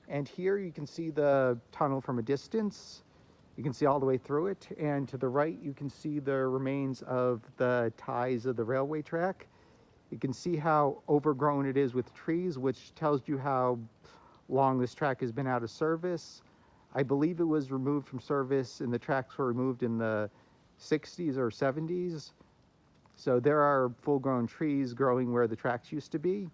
And here you can see the tunnel from a distance. You can see all the way through it. And to the right, you can see the remains of the ties of the railway track. You can see how overgrown it is with trees, which tells you how long this track has been out of service. I believe it was removed from service and the tracks were removed in the 60s or 70s. So there are full-grown trees growing where the tracks used to be.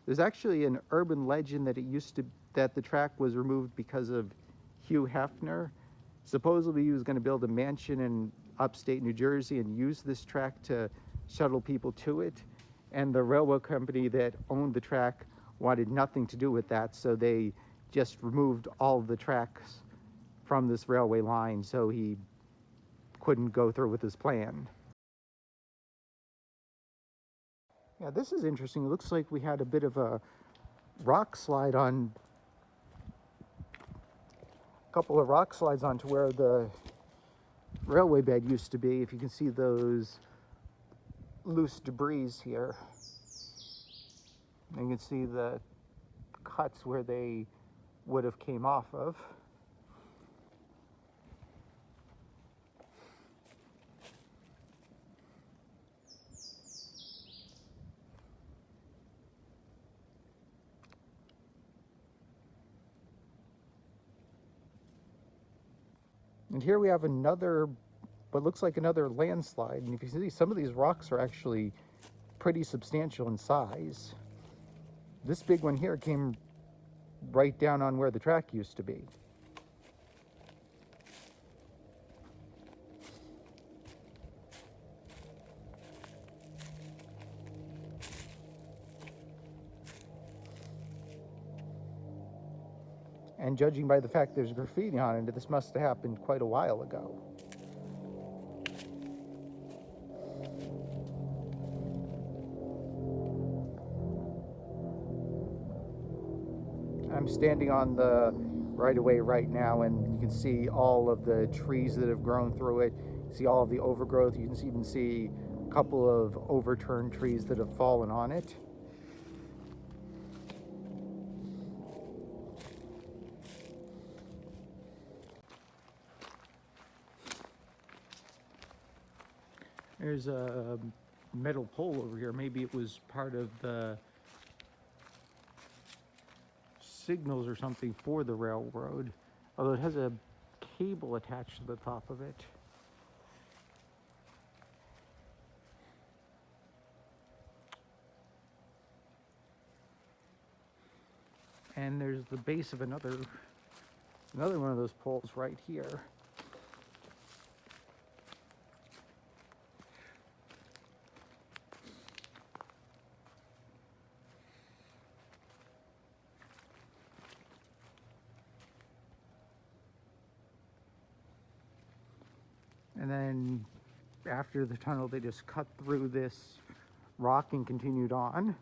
There's actually an urban legend that the track was removed because of Hugh Hefner. Supposedly he was going to build a mansion in upstate New Jersey and use this track to shuttle people to it. And the railroad company that owned the track wanted nothing to do with that, so they just removed all of the tracks from this railway line so he couldn't go through with his plan. Yeah, this is interesting. It looks like we had a bit of a rock slide on, a couple of rock slides onto where the railway bed used to be. If you can see those loose debris here. And you can see the cuts where they would have came off of. And here we have another, what looks like another landslide. And if you see, some of these rocks are actually pretty substantial in size. This big one here came right down on where the track used to be. And judging by the fact there's graffiti on it, this must have happened quite a while ago. I'm standing on the right-of-way right now, and you can see all of the trees that have grown through it. You see all of the overgrowth. You can even see a couple of overturned trees that have fallen on it. There's a metal pole over here. Maybe it was part of the signals or something for the railroad, although it has a cable attached to the top of it. And there's the base of another one of those poles right here. And then after the tunnel, they just cut through this rock and continued on.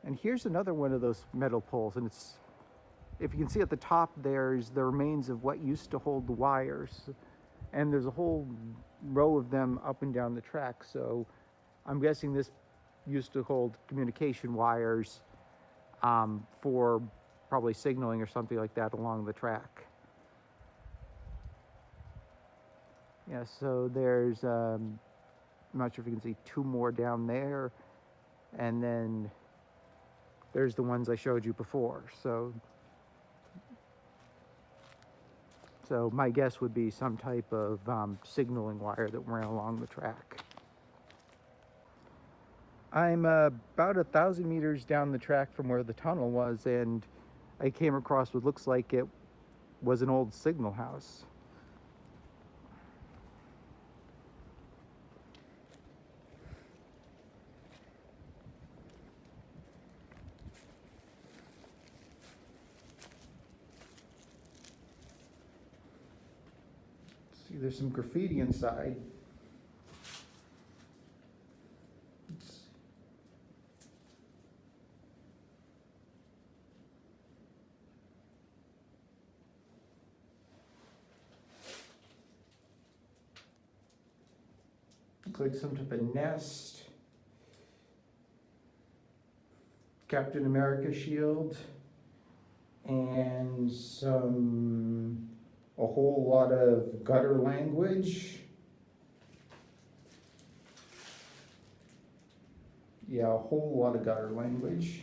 And here's another one of those metal poles, and it's, if you can see at the top, there's the remains of what used to hold the wires. And there's a whole row of them up and down the track. So I'm guessing this used to hold communication wires for probably signaling or something like that along the track. Yeah, so there's, I'm not sure if you can see two more down there. And then there's the ones I showed you before. So my guess would be some type of signaling wire that ran along the track. I'm about 1,000 meters down the track from where the tunnel was, and I came across what looks like it was an old signal house. See, there's some graffiti inside. Looks like some type of nest. Captain America shield, and a whole lot of gutter language. Yeah, a whole lot of gutter language.